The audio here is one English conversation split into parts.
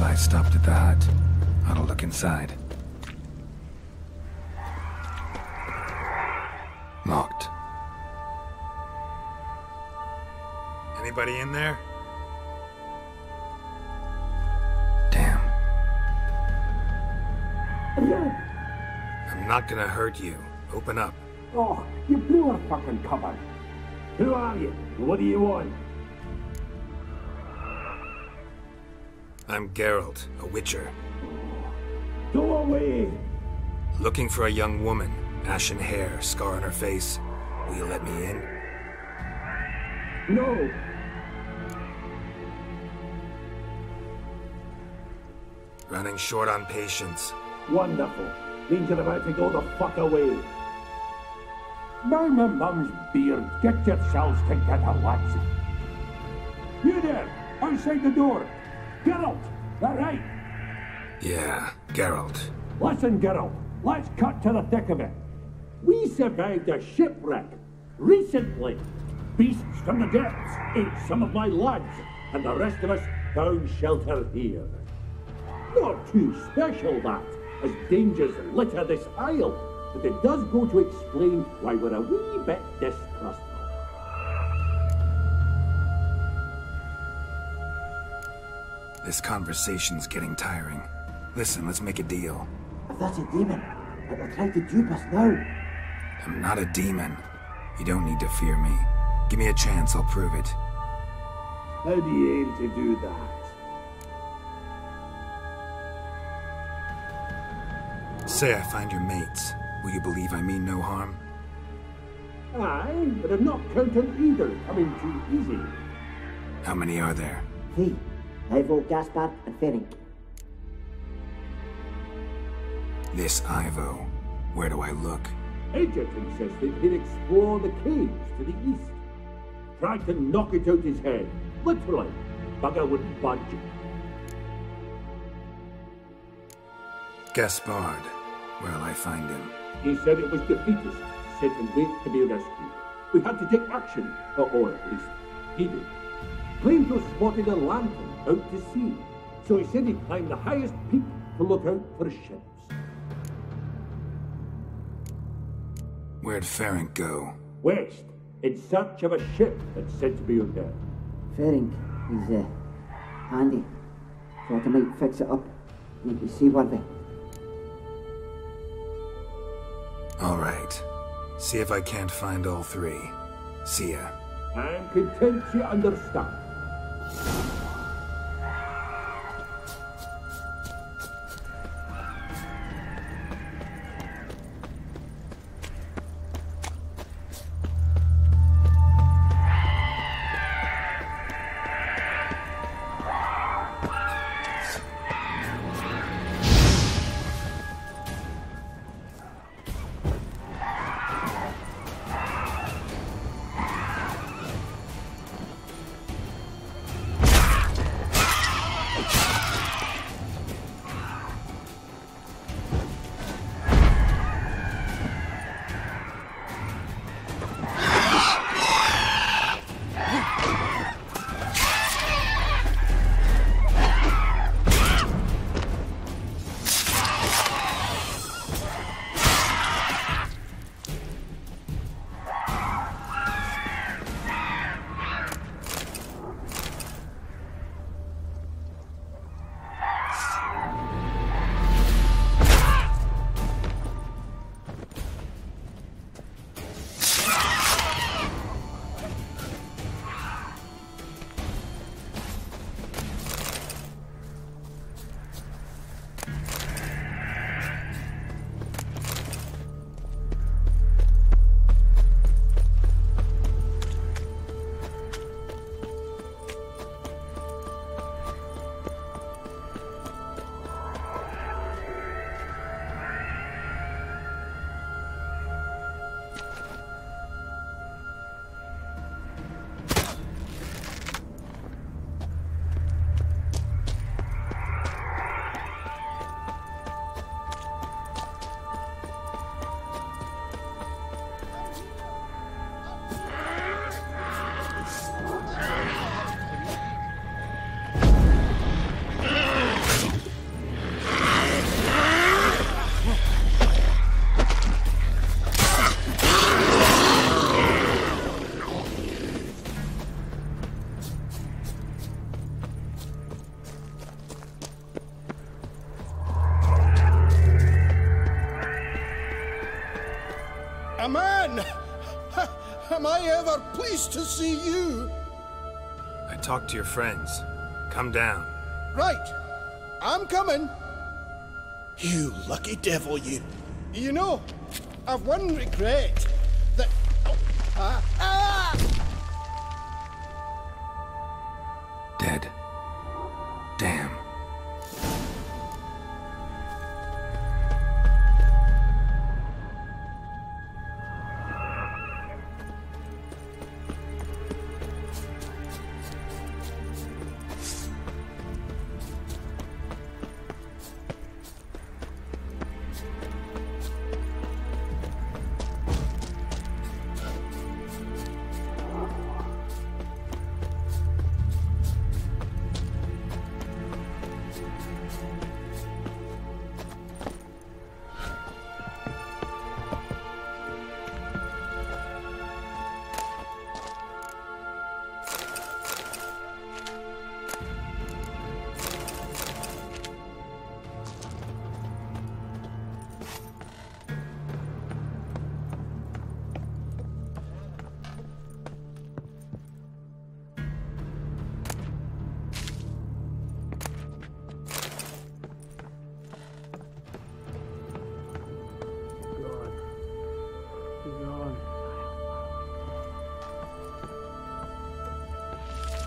Firefly stopped at the hut. Ought to look inside. Locked. Anybody in there? Damn. I'm not gonna hurt you. Open up. Oh, you blew our fucking cover. Who are you? What do you want? I'm Geralt, a witcher. Go away! Looking for a young woman. Ashen hair, scar on her face. Will you let me in? No! Running short on patience. Wonderful. Means you're about to go the fuck away. By my mum's beard, get yourselves together, lads. You there, outside the door. Geralt, that right? Yeah, Geralt. Listen, Geralt, let's cut to the thick of it. We survived a shipwreck recently. Beasts from the depths ate some of my lads, and the rest of us found shelter here. Not too special, that, as dangers litter this isle, but it does go to explain why we're a wee bit distrustful. This conversation's getting tiring. Listen, let's make a deal. If that's a demon, it will try to dupe us now. I'm not a demon. You don't need to fear me. Give me a chance, I'll prove it. How do you aim to do that? Say I find your mates. Will you believe I mean no harm? Aye, but I'm not counting either coming too easy. How many are there? 3. Ivo, Gaspard, and Ferenc. This Ivo. Where do I look? Agent insisted he'd explore the caves to the east. Tried to knock it out his head. Literally. Bugger wouldn't budge. Gaspard. Where'll I find him? He said it was defeatist, sit and wait to be rescued. We had to take action, or at least he did. Claimed to have spotted a lantern out to sea, so he said he'd climb the highest peak to look out for ships. Where'd Ferenc go? West, in search of a ship that's said to be out there. Ferenc, he's handy. Thought I might fix it up. Make you seaworthy. All right. See if I can't find all 3. See ya. I'm content you understand. A man! Am I ever pleased to see you? I talked to your friends. Come down. Right. I'm coming. You lucky devil, you. You know, I've one regret. That... Oh, Dead. Damn.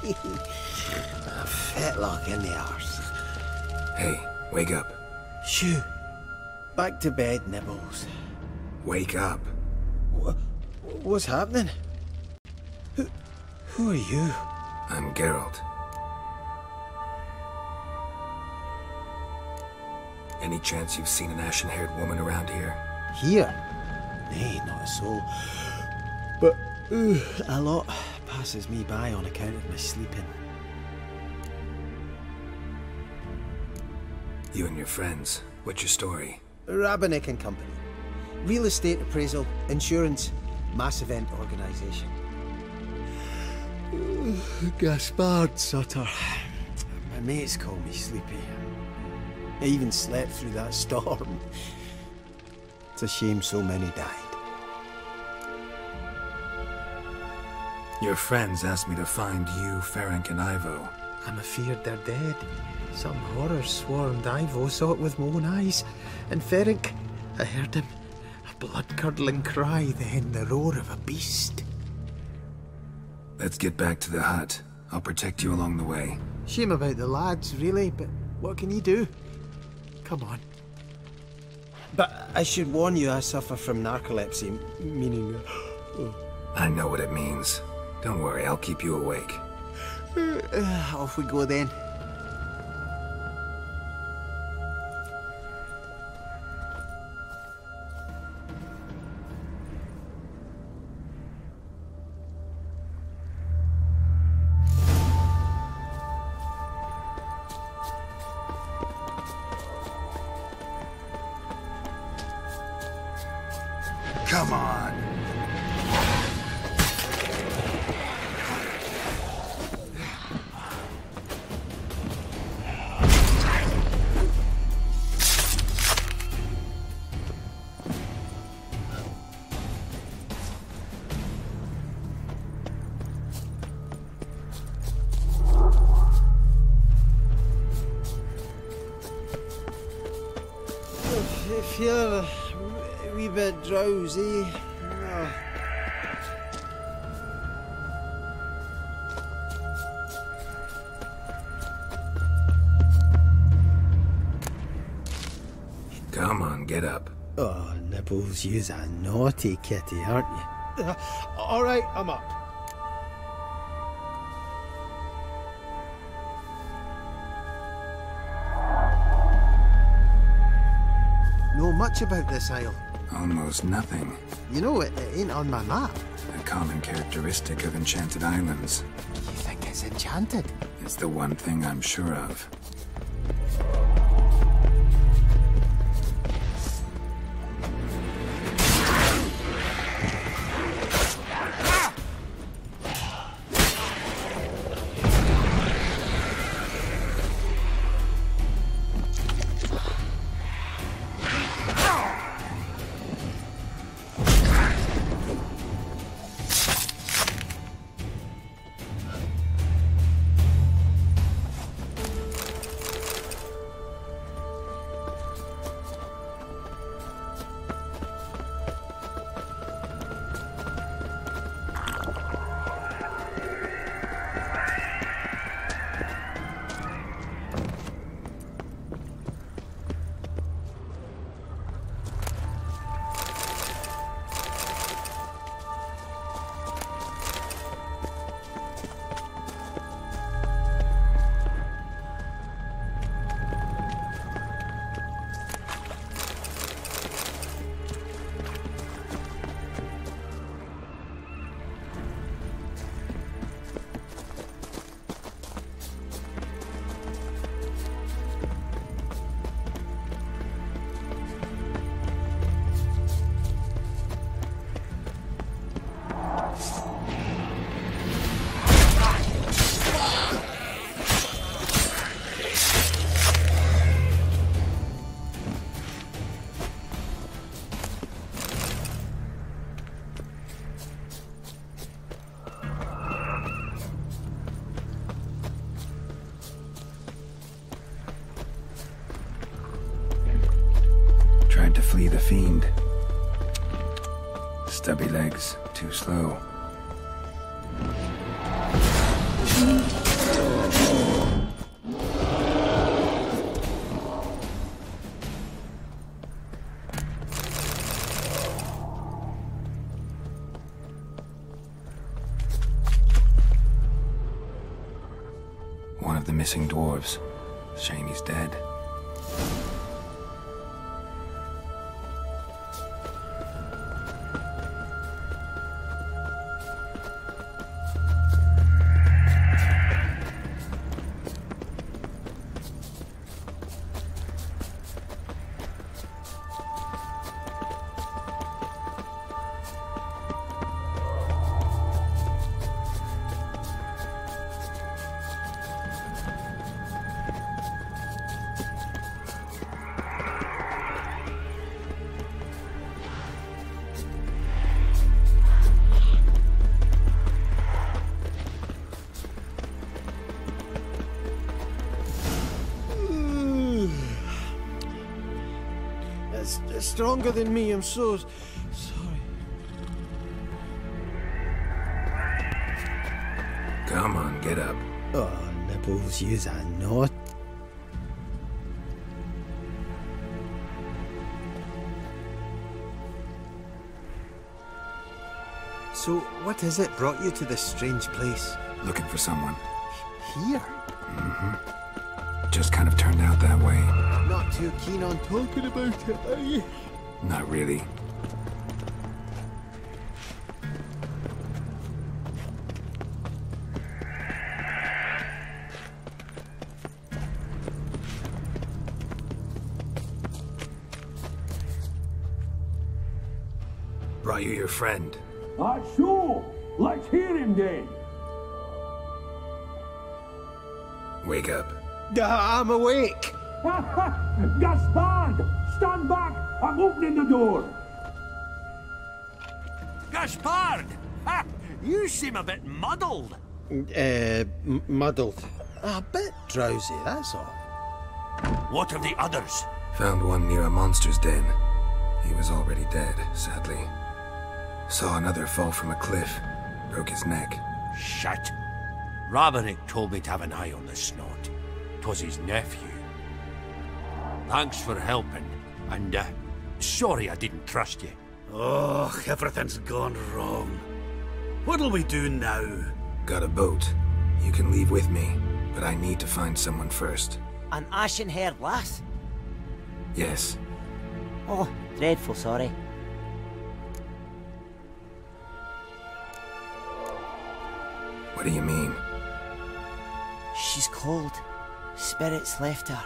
A fetlock in the arse. Hey, wake up. Shoo. Back to bed, Nibbles. Wake up. What's happening? Who are you? I'm Geralt. Any chance you've seen an ashen-haired woman around here? Here? Nay, not a soul. But a lot passes me by on account of my sleeping. You and your friends, what's your story? Rabbinick and Company. Real estate appraisal, insurance, mass event organisation. Gaspard Sutter. My mates call me Sleepy. I even slept through that storm. It's a shame so many died. Your friends asked me to find you, Ferenc, and Ivo. I'm afeard they're dead. Some horror swarmed Ivo, saw it with my own eyes. And Ferenc, I heard him. A blood-curdling cry, then the roar of a beast. Let's get back to the hut. I'll protect you along the way. Shame about the lads, really, but what can you do? Come on. But I should warn you, I suffer from narcolepsy, meaning... I know what it means. Don't worry, I'll keep you awake. Off we go then. Come on. I feel a wee bit drowsy. Come on, get up. Oh, Nibbles, you's a naughty kitty, aren't you? All right, I'm up. Know much about this isle? Almost nothing. You know, it ain't on my map. A common characteristic of enchanted islands. You think it's enchanted? It's the one thing I'm sure of. Stubby legs, too slow. One of the missing dwarves. Shame he's dead. It's stronger than me, I'm so sorry. Come on, get up. Oh, nibbles, use a not. So, what is it brought you to this strange place? Looking for someone. Here? Just kind of turned out that way. Not too keen on talking about it, are you? Not really. Brought you your friend. Sure. Let's hear him then. Wake up. I'm awake. Gaspard! Stand back! I'm opening the door! Gaspard! Ha! You seem a bit muddled. Muddled. A bit drowsy, that's all. What of the others? Found one near a monster's den. He was already dead, sadly. Saw another fall from a cliff. Broke his neck. Shit. Roderick told me to have an eye on the snot. 'Twas his nephew. Thanks for helping, and sorry I didn't trust you. Oh, everything's gone wrong. What'll we do now? Got a boat. You can leave with me, but I need to find someone first. An ashen-haired lass? Yes. Oh, dreadful sorry. What do you mean? She's cold. Spirits left her.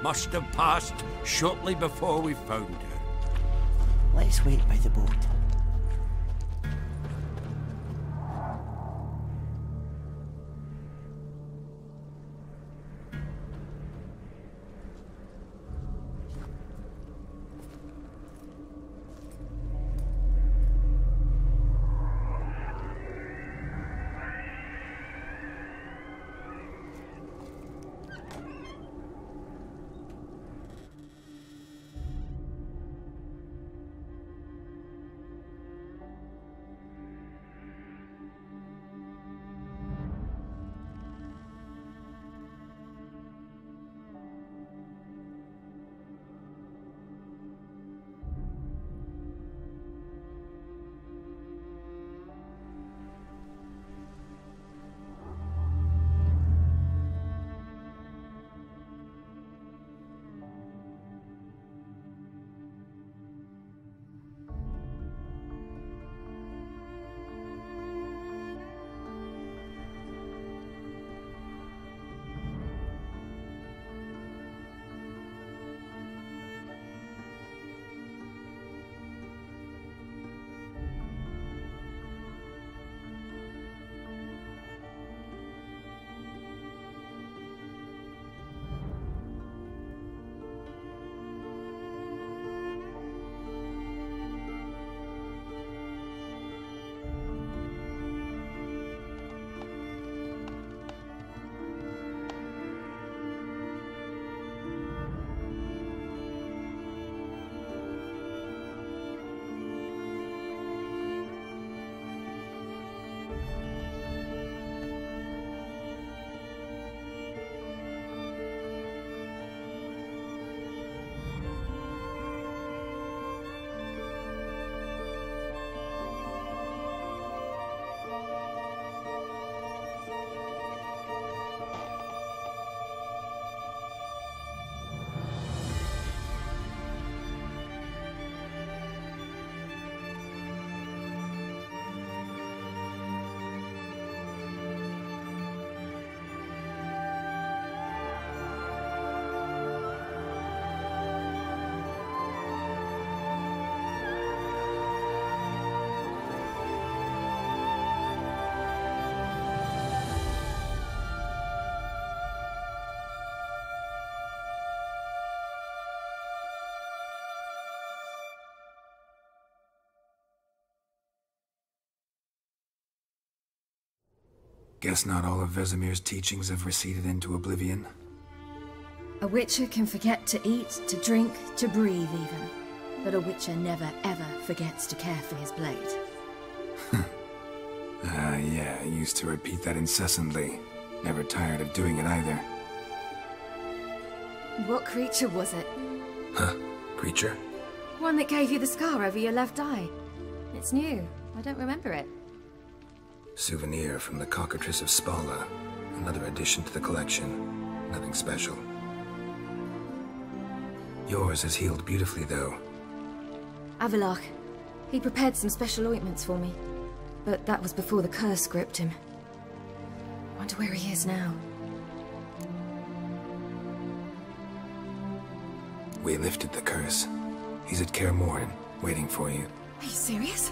Must have passed shortly before we found her. Let's wait by the boat. Guess not all of Vesemir's teachings have receded into oblivion. A witcher can forget to eat, to drink, to breathe even. But a witcher never ever forgets to care for his blade. Yeah, I used to repeat that incessantly. Never tired of doing it either. What creature was it? Huh? Creature? One that gave you the scar over your left eye. It's new. I don't remember it. Souvenir from the cockatrice of Spala. Another addition to the collection. Nothing special. Yours has healed beautifully, though. Avalach. He prepared some special ointments for me. But that was before the curse gripped him. Wonder where he is now. We lifted the curse. He's at Kaer Morhen, waiting for you. Are you serious?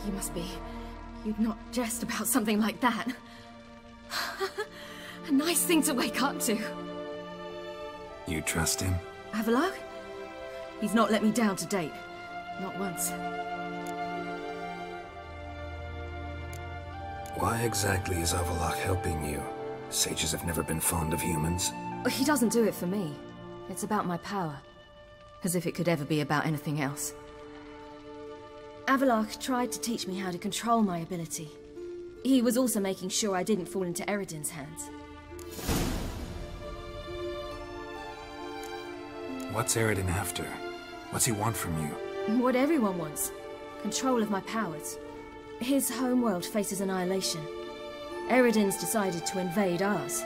You must be. You'd not jest about something like that. A nice thing to wake up to. You trust him? Avalach? He's not let me down to date. Not once. Why exactly is Avalach helping you? Sages have never been fond of humans. He doesn't do it for me. It's about my power. As if it could ever be about anything else. Avalach tried to teach me how to control my ability. He was also making sure I didn't fall into Eredin's hands. What's Eredin after? What's he want from you? What everyone wants. Control of my powers. His homeworld faces annihilation. Eredin's decided to invade ours.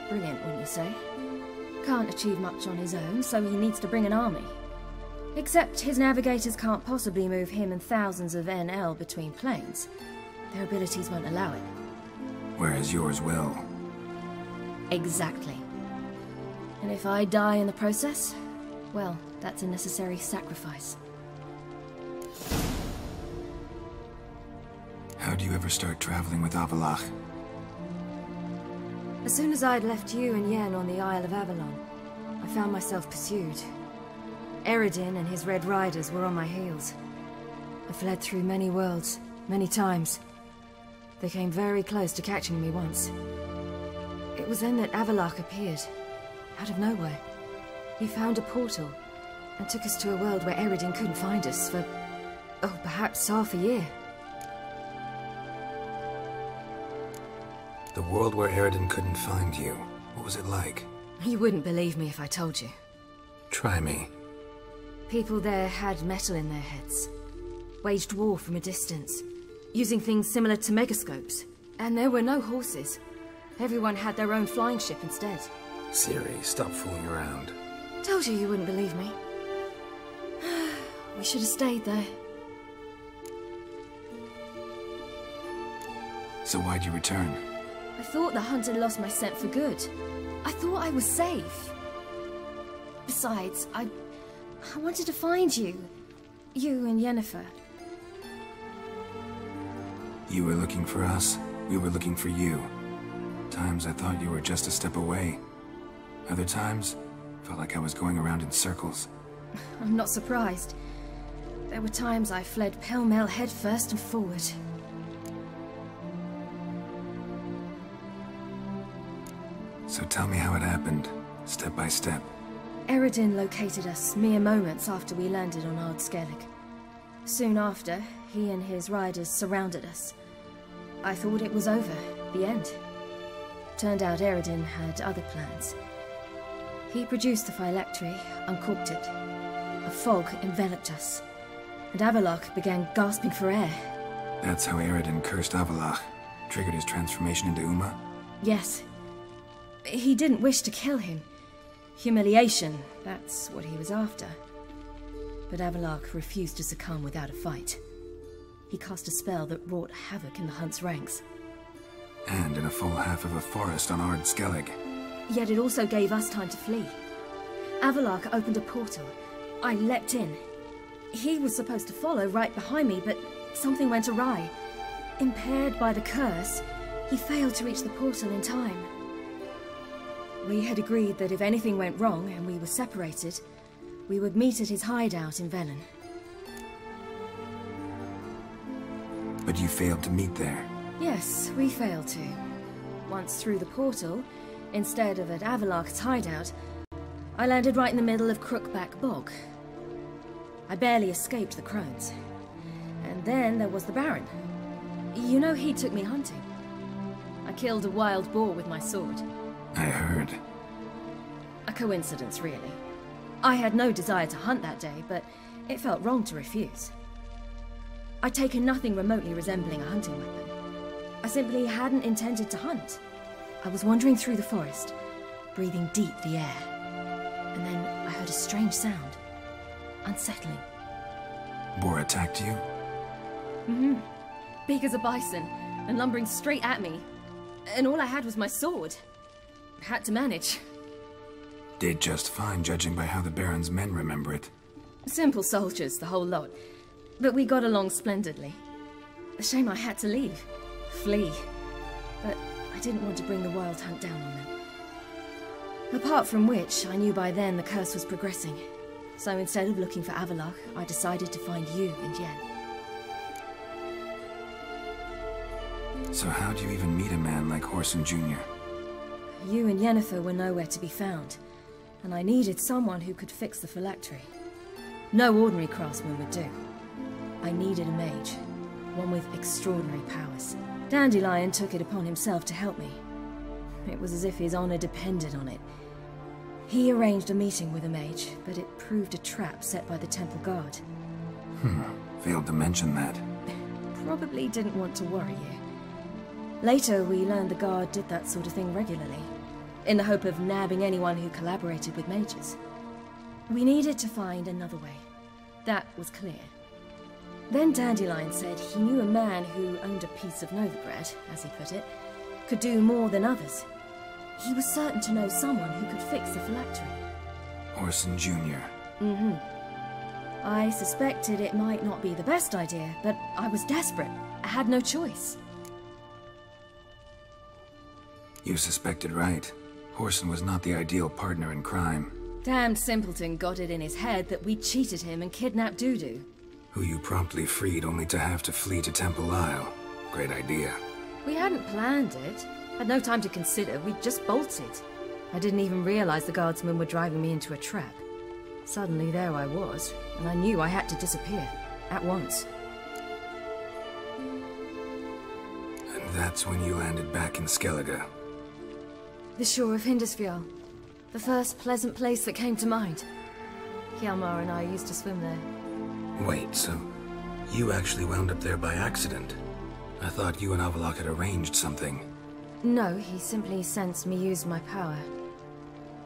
Brilliant, wouldn't you say? Can't achieve much on his own, so he needs to bring an army. Except his navigators can't possibly move him and thousands of NL between planes. Their abilities won't allow it. Whereas yours will. Exactly. And if I die in the process, well, that's a necessary sacrifice. How do you ever start traveling with Avalach? As soon as I'd left you and Yen on the Isle of Avalon, I found myself pursued. Eredin and his Red Riders were on my heels. I fled through many worlds, many times. They came very close to catching me once. It was then that Avalach appeared, out of nowhere. He found a portal, and took us to a world where Eredin couldn't find us for, oh, perhaps half a year. The world where Eredin couldn't find you. What was it like? You wouldn't believe me if I told you. Try me. People there had metal in their heads. Waged war from a distance, using things similar to megascopes. And there were no horses. Everyone had their own flying ship instead. Ciri, stop fooling around. Told you wouldn't believe me. We should have stayed there. So why'd you return? I thought the hunt had lost my scent for good. I thought I was safe. Besides, I wanted to find you. You and Yennefer. You were looking for us. We were looking for you. Times I thought you were just a step away. Other times, felt like I was going around in circles. I'm not surprised. There were times I fled pell-mell headfirst and forward. So tell me how it happened, step by step. Eredin located us mere moments after we landed on Ard Skellig. Soon after, he and his riders surrounded us. I thought it was over, the end. Turned out Eredin had other plans. He produced the phylactery, uncorked it. A fog enveloped us, and Avalach began gasping for air. That's how Eredin cursed Avalach, triggered his transformation into Uma? Yes. He didn't wish to kill him. Humiliation, that's what he was after. But Avalach refused to succumb without a fight. He cast a spell that wrought havoc in the hunt's ranks. And in a full half of a forest on Ard Skellig. Yet it also gave us time to flee. Avalach opened a portal. I leapt in. He was supposed to follow right behind me, but something went awry. Impaired by the curse, he failed to reach the portal in time. We had agreed that if anything went wrong and we were separated, we would meet at his hideout in Velen. But you failed to meet there. Yes, we failed to. Once through the portal, instead of at Avalok's hideout, I landed right in the middle of Crookback Bog. I barely escaped the crones. And then there was the Baron. You know, he took me hunting. I killed a wild boar with my sword. I heard. A coincidence, really. I had no desire to hunt that day, but it felt wrong to refuse. I'd taken nothing remotely resembling a hunting weapon. I simply hadn't intended to hunt. I was wandering through the forest, breathing deep the air. And then I heard a strange sound. Unsettling. Boar attacked you? Mm-hmm. Big as a bison, and lumbering straight at me. And all I had was my sword. Had to manage. Did just fine, judging by how the Baron's men remember it. Simple soldiers, the whole lot. But we got along splendidly. A shame I had to leave. Flee. But I didn't want to bring the wild hunt down on them. Apart from which, I knew by then the curse was progressing. So instead of looking for Avalok, I decided to find you and Yen. So how'd you even meet a man like Horson Jr.? You and Yennefer were nowhere to be found, and I needed someone who could fix the phylactery. No ordinary craftsman would do. I needed a mage, one with extraordinary powers. Dandelion took it upon himself to help me. It was as if his honor depended on it. He arranged a meeting with a mage, but it proved a trap set by the temple guard. Failed to mention that. Probably didn't want to worry you. Later, we learned the guard did that sort of thing regularly, in the hope of nabbing anyone who collaborated with mages. We needed to find another way. That was clear. Then Dandelion said he knew a man who owned a piece of Novigrad, as he put it, could do more than others. He was certain to know someone who could fix the phylactery. Horson Jr. Mm-hmm. I suspected it might not be the best idea, but I was desperate. I had no choice. You suspected right. Horson was not the ideal partner in crime. Damned simpleton got it in his head that we cheated him and kidnapped Dudu. Who you promptly freed only to have to flee to Temple Isle. Great idea. We hadn't planned it. Had no time to consider, we just bolted. I didn't even realize the guardsmen were driving me into a trap. Suddenly there I was, and I knew I had to disappear. At once. And that's when you landed back in Skellige. The shore of Hindisfjall. The first pleasant place that came to mind. Hjalmar and I used to swim there. Wait, so you actually wound up there by accident? I thought you and Avalok had arranged something. No, he simply sensed me use my power.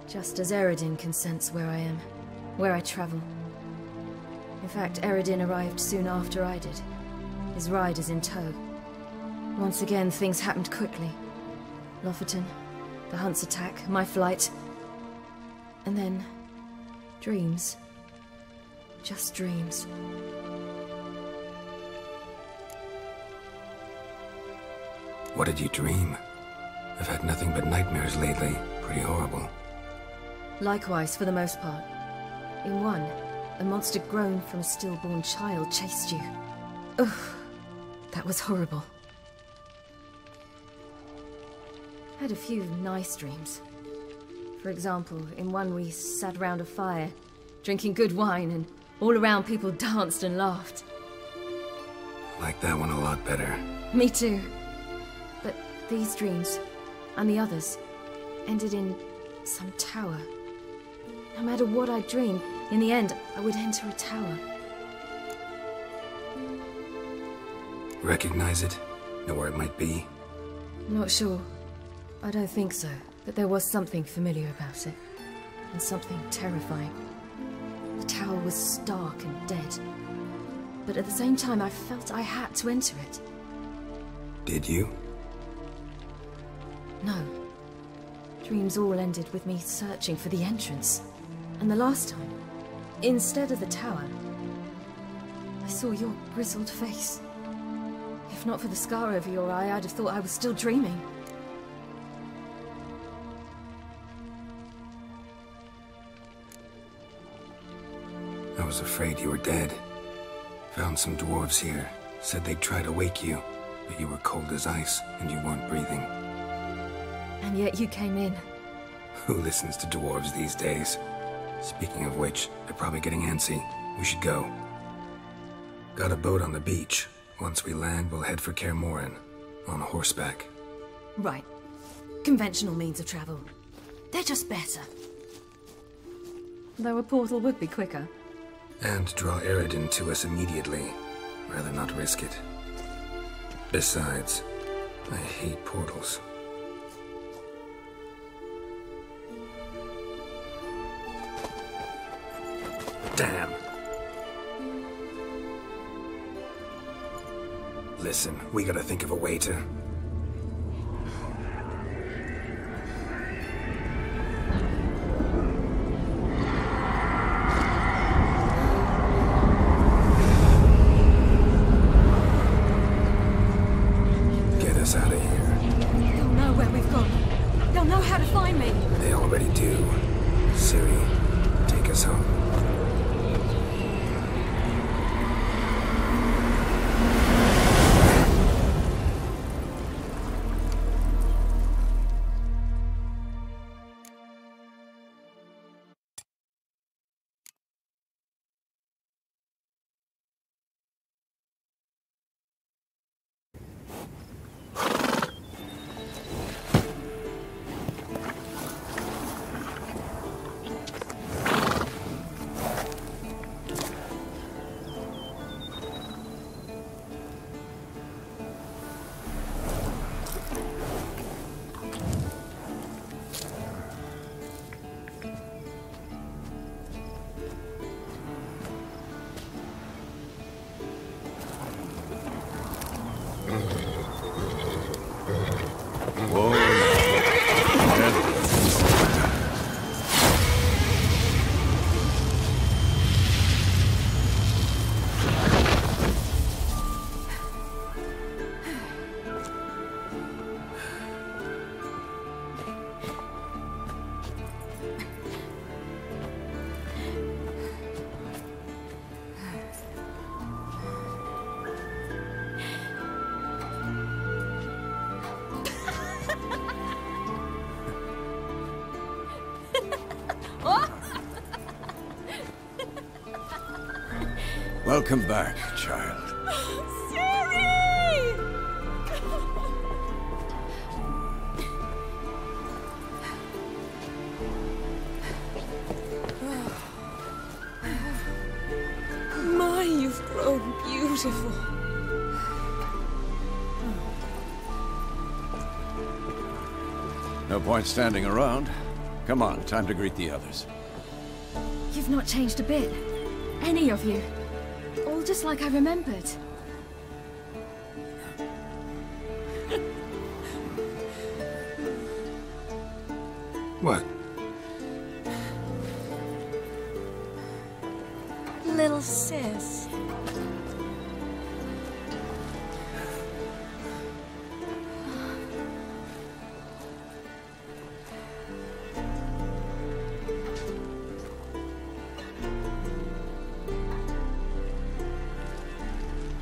Just as Eredin can sense where I am, where I travel. In fact, Eredin arrived soon after I did. His riders in tow. Once again, things happened quickly. Lofoten, the hunt's attack, my flight. And then, dreams. Just dreams. What did you dream? I've had nothing but nightmares lately. Pretty horrible. Likewise, for the most part. In one, a monster grown from a stillborn child chased you. Ugh, that was horrible. Had a few nice dreams. For example, in one we sat around a fire, drinking good wine, and all around people danced and laughed. Like that one a lot better. Me too. But these dreams, and the others, ended in some tower. No matter what I dreamed, in the end, I would enter a tower. Recognize it? Know where it might be? Not sure. I don't think so, but there was something familiar about it. And something terrifying. The tower was stark and dead. But at the same time, I felt I had to enter it. Did you? No. Dreams all ended with me searching for the entrance. And the last time, instead of the tower, I saw your grizzled face. If not for the scar over your eye, I'd have thought I was still dreaming. I was afraid you were dead. Found some dwarves here. Said they'd try to wake you. but you were cold as ice, and you weren't breathing. And yet you came in. Who listens to dwarves these days? Speaking of which, they're probably getting antsy. We should go. Got a boat on the beach. Once we land, we'll head for Kaer Morhen, on horseback. Right. Conventional means of travel. They're just better. Though a portal would be quicker. And draw Eredin to us immediately. Rather not risk it. Besides, I hate portals. Damn. Listen, we gotta think of a way to... get us out of here. They'll know where we've gone. They'll know how to find me. They already do. Ciri, take us home. Welcome back, child. My, you've grown beautiful. No point standing around. Come on, time to greet the others. You've not changed a bit. Any of you. All just like I remembered. What? Little sis.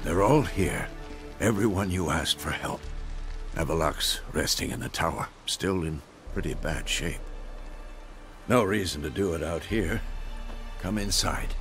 They're all here. Everyone you asked for help. Avalok's resting in the tower, still in pretty bad shape. No reason to do it out here. Come inside.